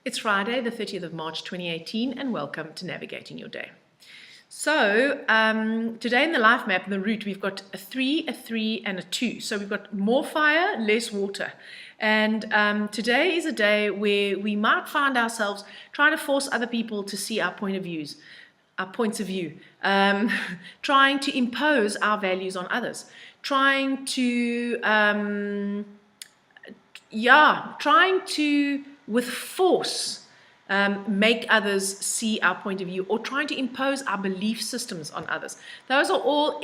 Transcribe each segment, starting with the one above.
It's Friday, the 30th of March 2018, and welcome to Navigating Your Day. So, today in the life map, in the route, we've got a 3, a 3, and a 2. So we've got more fire, less water. And today is a day where we might find ourselves trying to force other people to see our points of view, trying to impose our values on others, trying to with force make others see our point of view, or trying to impose our belief systems on others. Those are all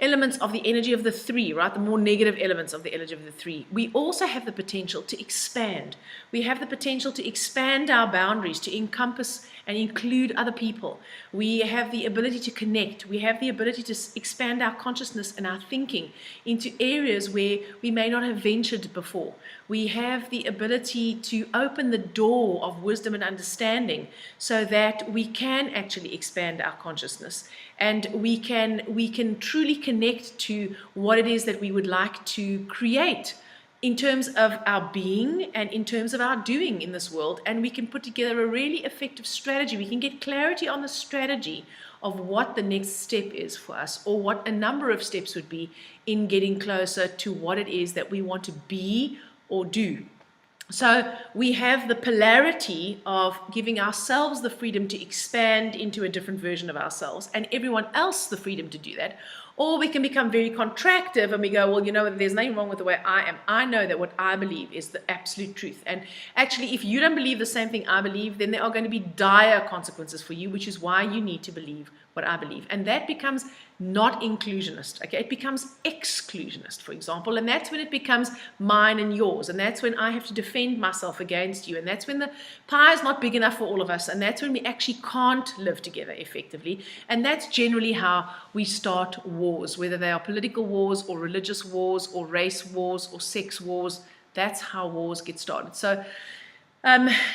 elements of the energy of the 3, right? The more negative elements of the energy of the 3. We also have the potential to expand. We have the potential to expand our boundaries, to encompass and include other people. We have the ability to connect. We have the ability to expand our consciousness and our thinking into areas where we may not have ventured before. We have the ability to open the door of wisdom and understanding so that we can actually expand our consciousness, and we can truly connect to what it is that we would like to create in terms of our being and in terms of our doing in this world. And we can put together a really effective strategy. We can get clarity on the strategy of what the next step is for us, or what a number of steps would be in getting closer to what it is that we want to be or do. So we have the polarity of giving ourselves the freedom to expand into a different version of ourselves, and everyone else the freedom to do that. Or we can become very contractive and we go, well, you know, there's nothing wrong with the way I am. I know that what I believe is the absolute truth. And actually, if you don't believe the same thing I believe, then there are going to be dire consequences for you, which is why you need to believe what I believe. And that becomes not inclusionist, okay? It becomes exclusionist, for example, and that's when it becomes mine and yours, and that's when I have to defend myself against you, and that's when the pie is not big enough for all of us, and that's when we actually can't live together effectively. And that's generally how we start wars, whether they are political wars or religious wars or race wars or sex wars. That's how wars get started. So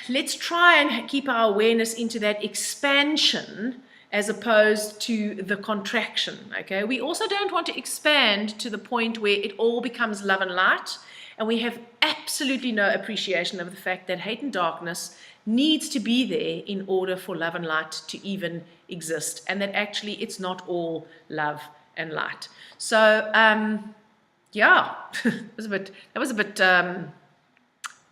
let's try and keep our awareness into that expansion as opposed to the contraction, okay? We also don't want to expand to the point where it all becomes love and light, and we have absolutely no appreciation of the fact that hate and darkness needs to be there in order for love and light to even exist, and that actually it's not all love and light. So, yeah, that was a bit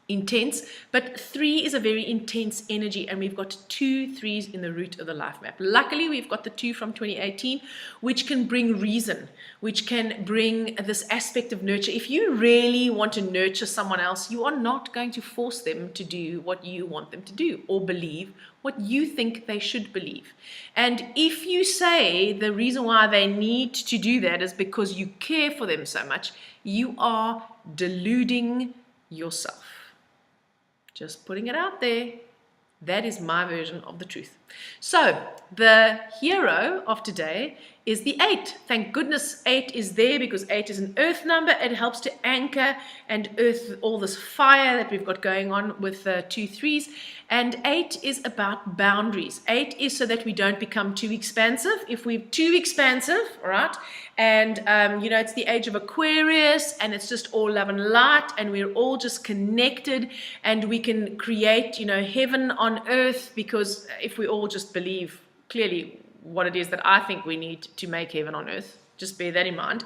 intense, but 3 is a very intense energy, and we've got 2 3s in the root of the life map. Luckily, we've got the 2 from 2018, which can bring reason, which can bring this aspect of nurture. If you really want to nurture someone else, you are not going to force them to do what you want them to do or believe what you think they should believe. And if you say the reason why they need to do that is because you care for them so much, you are deluding yourself. Just putting it out there. That is my version of the truth. So the hero of today is the 8. Thank goodness 8 is there, because 8 is an earth number. It helps to anchor and earth all this fire that we've got going on with 2 3s. And 8 is about boundaries. 8 is so that we don't become too expansive. If we're too expansive, all right, and you know, it's the age of Aquarius, and it's just all love and light, and we're all just connected, and we can create, you know, heaven on earth, because if we all just believe clearly what it is that I think we need to make heaven on earth, just bear that in mind.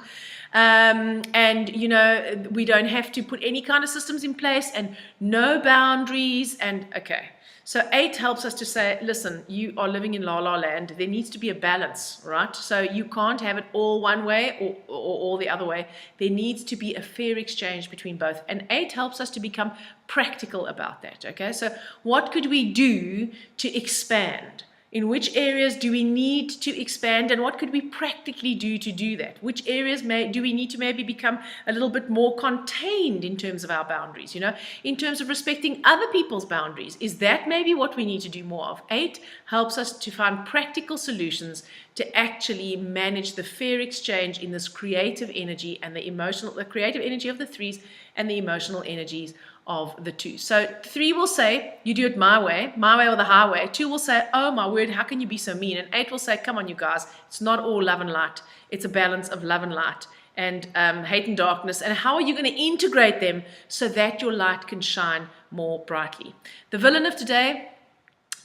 And you know, we don't have to put any kind of systems in place, and no boundaries, and okay. So 8 helps us to say, listen, you are living in la la land. There needs to be a balance, right? So you can't have it all one way or all the other way. There needs to be a fair exchange between both. And 8 helps us to become practical about that, okay? So what could we do to expand? In which areas do we need to expand, and what could we practically do to do that? Which areas do we need to maybe become a little bit more contained in terms of our boundaries, you know, in terms of respecting other people's boundaries? Is that maybe what we need to do more of? 8 helps us to find practical solutions to actually manage the fair exchange in this creative energy and the creative energy of the 3s and the emotional energies of the 2. So 3 will say, you do it my way or the highway. 2 will say, oh my word, how can you be so mean? And 8 will say, come on, you guys, it's not all love and light. It's a balance of love and light. and hate and darkness, and how are you going to integrate them so that your light can shine more brightly. The villain of today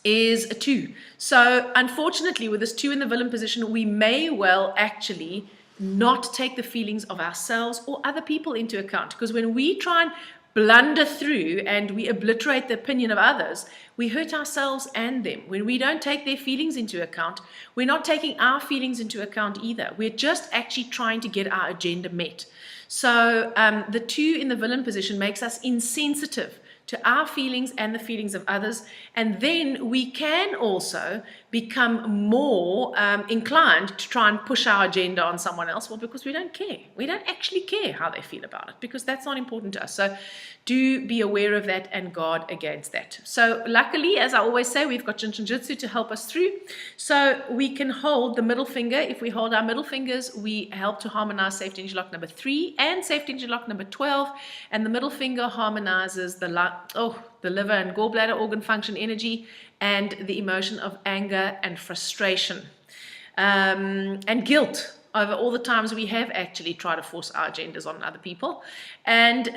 is a 2. So unfortunately, with this 2 in the villain position, we may well actually not take the feelings of ourselves or other people into account, because when we try and blunder through and we obliterate the opinion of others, we hurt ourselves and them. When we don't take their feelings into account, we're not taking our feelings into account either. We're just actually trying to get our agenda met. So the 2 in the villain position makes us insensitive to our feelings and the feelings of others, and then we can also become more inclined to try and push our agenda on someone else. Well, because we don't care. We don't actually care how they feel about it, because that's not important to us. So do be aware of that and guard against that. So luckily, as I always say, we've got Jin Shin Jitsu to help us through. So we can hold the middle finger. If we hold our middle fingers, we help to harmonize safety energy lock number 3 and safety energy lock number 12. And the middle finger harmonizes the liver and gallbladder organ function energy and the emotion of anger and frustration and guilt over all the times we have actually tried to force our agendas on other people. And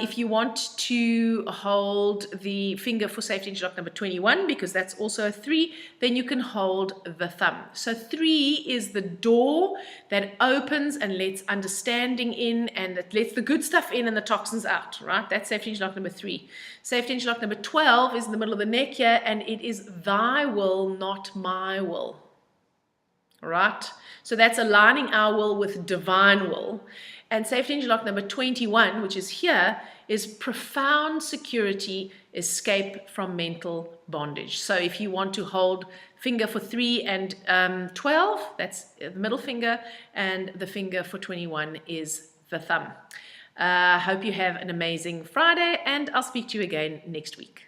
if you want to hold the finger for safety energy lock number 21, because that's also a 3, then you can hold the thumb. So 3 is the door that opens and lets understanding in, and that lets the good stuff in and the toxins out, right? That's safety energy lock number 3. Safety energy lock number 12 is in the middle of the neck here, and it is thy will, not my will. Right? So that's aligning our will with divine will. And safety energy lock number 21, which is here, is profound security, escape from mental bondage. So if you want to hold finger for 3 and 12, that's the middle finger, and the finger for 21 is the thumb. Hope you have an amazing Friday, and I'll speak to you again next week.